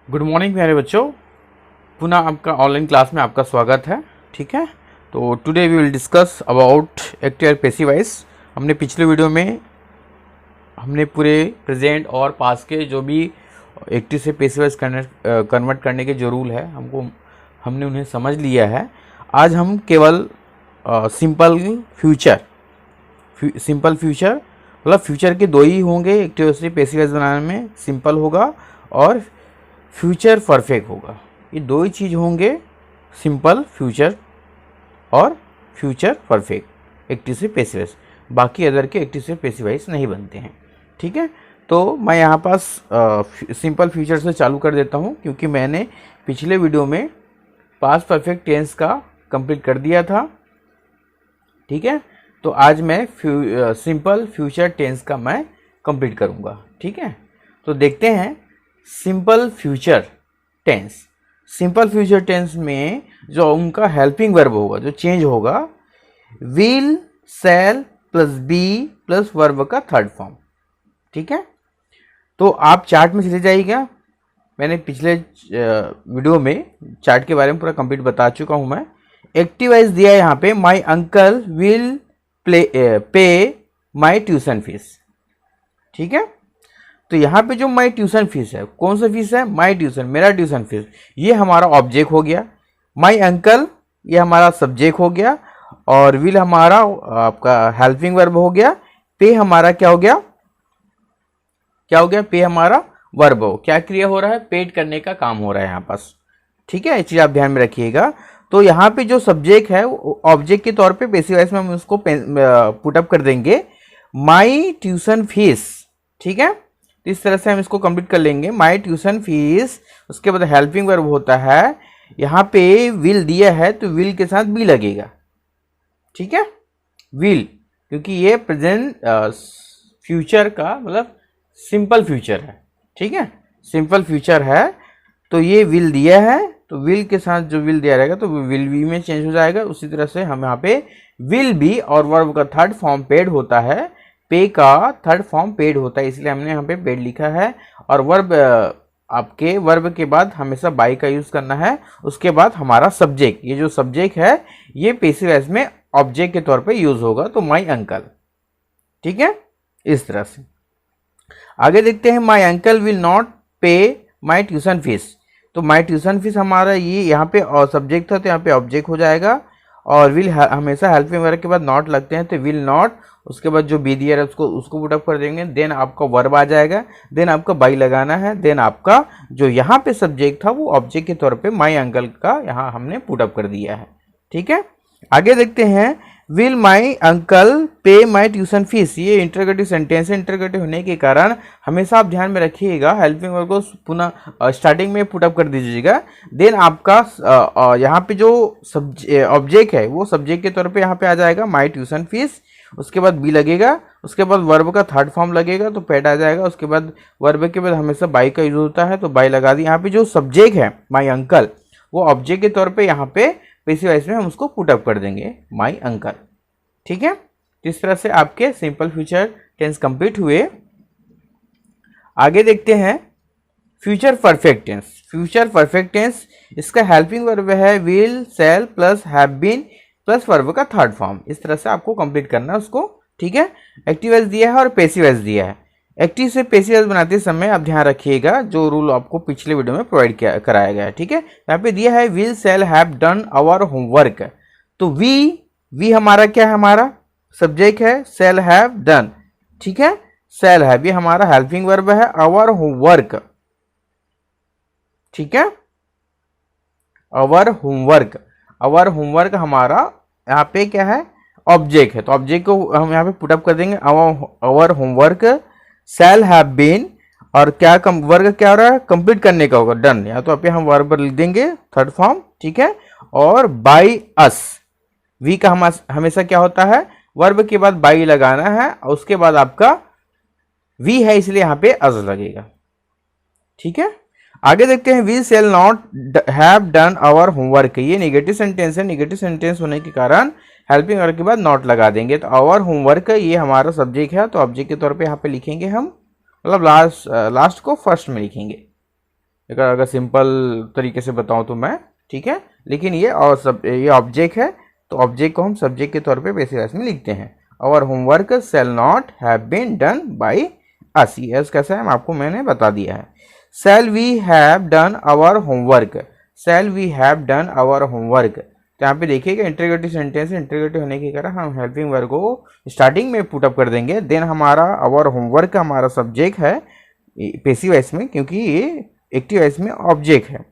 Good morning प्यारे बच्चों। पुनः आपका ऑनलाइन क्लास में आपका स्वागत है। ठीक है, तो today we will discuss about active और पैसिव वॉइस। हमने पिछले वीडियो में हमने पूरे प्रेजेंट और पास्ट के जो भी एक्टिव से पैसिव वॉइस कन्वर्ट करने के जो रूल है हमने उन्हें समझ लिया है। आज हम केवल सिंपल फ्यूचर मतलब फ्यूचर के दो ही होंगे एक्टिव से पैसिव वॉइस बनाने में, सिंपल होगा और फ्यूचर परफेक्ट होगा। ये दो ही चीज़ होंगे, सिंपल फ्यूचर और फ्यूचर परफेक्ट एक्टिव से पैसिव वॉइस। बाकी अदर के एक्टिव से पैसिव वॉइस नहीं बनते हैं। ठीक है, तो मैं यहाँ पास सिंपल फ्यूचर से चालू कर देता हूँ, क्योंकि मैंने पिछले वीडियो में पास्ट परफेक्ट टेंस का कंप्लीट कर दिया था। ठीक है, तो आज मैं सिंपल फ्यूचर टेंस का मैं कंप्लीट करूँगा। ठीक है, तो देखते हैं सिंपल फ्यूचर टेंस में जो उनका हेल्पिंग वर्ब होगा, जो चेंज होगा, will shall plus be plus verb का थर्ड फॉर्म। ठीक है, तो आप चार्ट में चले जाइएगा। मैंने पिछले वीडियो में चार्ट के बारे में पूरा कंप्लीट बता चुका हूं। मैं एक्टिव वॉइस दिया है यहाँ पे, my uncle will pay my tuition fees. ठीक है, तो यहाँ पे जो माई ट्यूशन फीस है, कौन सा फीस है? माई ट्यूशन, मेरा ट्यूशन फीस, ये हमारा ऑब्जेक्ट हो गया। माई अंकल ये हमारा सब्जेक्ट हो गया, और विल हमारा आपका हेल्पिंग वर्ब हो गया। पे हमारा क्या हो गया? पे हमारा वर्ब हो, क्या क्रिया हो रहा है? पेड करने का काम हो रहा है यहाँ पास। ठीक है, ये चीज आप ध्यान में रखिएगा। तो यहाँ पे जो सब्जेक्ट है ऑब्जेक्ट के तौर पे पैसिव वॉइस में हम उसको पुटअप कर देंगे, माई ट्यूशन फीस। ठीक है, इस तरह से हम इसको कंप्लीट कर लेंगे, माई ट्यूशन फीस। उसके बाद हेल्पिंग वर्ब होता है, यहाँ पे विल दिया है तो विल के साथ बी लगेगा। ठीक है, विल, क्योंकि ये प्रेजेंट फ्यूचर का मतलब सिंपल फ्यूचर है। ठीक है, सिंपल फ्यूचर है, तो ये विल दिया है, तो विल के साथ जो विल दिया रहेगा तो विल बी में चेंज हो जाएगा। उसी तरह से हम यहाँ पे विल बी और वर्ब का थर्ड फॉर्म पेड होता है, पे का थर्ड फॉर्म पेड होता है, इसलिए हमने यहाँ पे पेड लिखा है। और वर्ब, आपके वर्ब के बाद हमेशा बाई का यूज करना है। उसके बाद हमारा सब्जेक्ट, ये जो सब्जेक्ट है ये पैसिव वॉइस में ऑब्जेक्ट के तौर पे यूज होगा, तो माई अंकल। ठीक है, इस तरह से आगे देखते हैं। माई अंकल विल नॉट पे माई ट्यूशन फीस, तो माई ट्यूशन फीस हमारा ये यहाँ पे सब्जेक्ट था, तो यहाँ पे ऑब्जेक्ट हो जाएगा। और विल हमेशा हेल्पिंग वर्ब के बाद नॉट लगते हैं, तो विल नॉट, उसके बाद जो बी दिया है उसको पुटअप कर देंगे, देन आपका वर्ब आ जाएगा, देन आपका बाई लगाना है, देन आपका जो यहाँ पे सब्जेक्ट था वो ऑब्जेक्ट के तौर पे माई अंकल का यहाँ हमने पुटअप कर दिया है। ठीक है, आगे देखते हैं। विल माई अंकल पे माई ट्यूशन फीस, ये इंटरोगेटिव सेंटेंस है। इंटरोगेटिव होने के कारण हमेशा आप ध्यान में रखिएगा, हेल्पिंग वर्ब को पुनः स्टार्टिंग में पुटअप कर दीजिएगा। देन आपका यहाँ पे जो ऑब्जेक्ट है वो सब्जेक्ट के तौर पे यहाँ पे आ जाएगा, माई ट्यूशन फीस। उसके बाद बी लगेगा, उसके बाद वर्ब का थर्ड फॉर्म लगेगा, तो पेड आ जाएगा। उसके बाद वर्ब के बाद हमेशा बाई का यूज होता है, तो बाई लगा दी। यहाँ पे जो सब्जेक्ट है माई अंकल, वो ऑब्जेक्ट के तौर पे यहाँ पे पैसिव वॉइस में हम उसको पुटअप कर देंगे, माई अंकल। ठीक है, इस तरह से आपके सिंपल फ्यूचर टेंस कंप्लीट हुए। आगे देखते हैं फ्यूचर परफेक्ट टेंस। इसका हेल्पिंग वर्ब है will shall plus have been plus verb का थर्ड फॉर्म। इस तरह से आपको कंप्लीट करना है उसको। ठीक है, एक्टिव वॉइस दिया है और पैसिव वॉइस दिया है। एक्टिव से पैसिव वॉइस बनाते समय आप ध्यान रखिएगा, जो रूल आपको पिछले वीडियो में प्रोवाइड कराया गया है। ठीक है, यहाँ पे दिया है will shall have done our homework, तो वी हमारा क्या है? हमारा सब्जेक्ट है, शैल हैव डन। ठीक है, शैल हैव ये हमारा हेल्पिंग वर्ब है, आवर होमवर्क। ठीक है, आवर होमवर्क हमारा यहाँ पे क्या है? ऑब्जेक्ट है, तो ऑब्जेक्ट को हम यहाँ पे पुटअप कर देंगे, our homework shall have been, और क्या वर्ग क्या हो रहा है? कंप्लीट करने का होगा, डन, या तो आप हम वर्ब लिख देंगे थर्ड फॉर्म। ठीक है, और बाई अस, वी का हमेशा क्या होता है? वर्ब के बाद बाई लगाना है, और उसके बाद आपका वी है इसलिए यहाँ पे अस लगेगा। ठीक है, आगे देखते हैं। We shall not have done our homework, ये नेगेटिव सेंटेंस है। नेगेटिव सेंटेंस होने के कारण हेल्पिंग वर्ब के बाद नॉट लगा देंगे, तो आवर होमवर्क ये हमारा सब्जेक्ट है, तो ऑब्जेक्ट के तौर पे यहाँ पे लिखेंगे हम, मतलब लास्ट को फर्स्ट में लिखेंगे। अगर सिंपल तरीके से बताऊं तो मैं, ठीक है। लेकिन ये और सब ये ऑब्जेक्ट है, तो ऑब्जेक्ट को हम सब्जेक्ट के तौर पे पैसिव वॉइस में लिखते हैं। Our homework shall not have been done by us, ये कैसा है आपको मैंने बता दिया है। Shall we have done our homework, shall we have done our homework, तो यहाँ पे देखिएगा इंटरोगेटिव सेंटेंस, इंटरोगेटिव होने के कारण हम हेल्पिंग वर्ब को स्टार्टिंग में पुटअप कर देंगे। देन हमारा आवर होमवर्क का हमारा सब्जेक्ट है पैसिव वॉइस में, क्योंकि ये एक्टिव वॉइस में ऑब्जेक्ट है।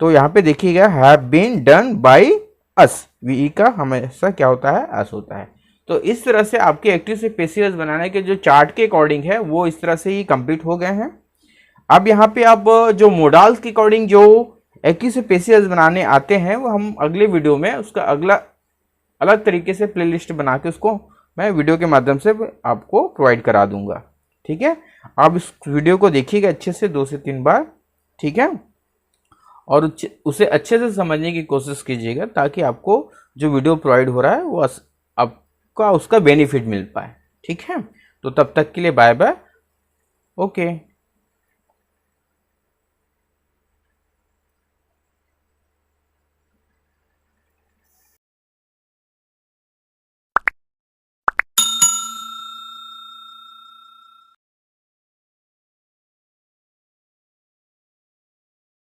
तो यहाँ पे देखिएगा have been done by us, we का हमेशा क्या होता है, अस होता है। तो इस तरह से आपके एक्टिव से पैसिव वॉइस बनाने के जो चार्ट के अकॉर्डिंग है वो इस तरह से ही कंप्लीट हो गए हैं। अब यहाँ पे आप जो मोडाल्स के अकॉर्डिंग जो एक्टिव से पैसिव वॉइस बनाने आते हैं वो हम अगले वीडियो में उसका अगला अलग तरीके से प्लेलिस्ट बना के उसको मैं वीडियो के माध्यम से आपको प्रोवाइड करा दूंगा, ठीक है। आप इस वीडियो को देखिएगा अच्छे से 2 से 3 बार, ठीक है, और उसे अच्छे से समझने की कोशिश कीजिएगा ताकि आपको जो वीडियो प्रोवाइड हो रहा है वो आपका उसका बेनिफिट मिल पाए, ठीक है। तो तब तक के लिए बाय बाय, ओके।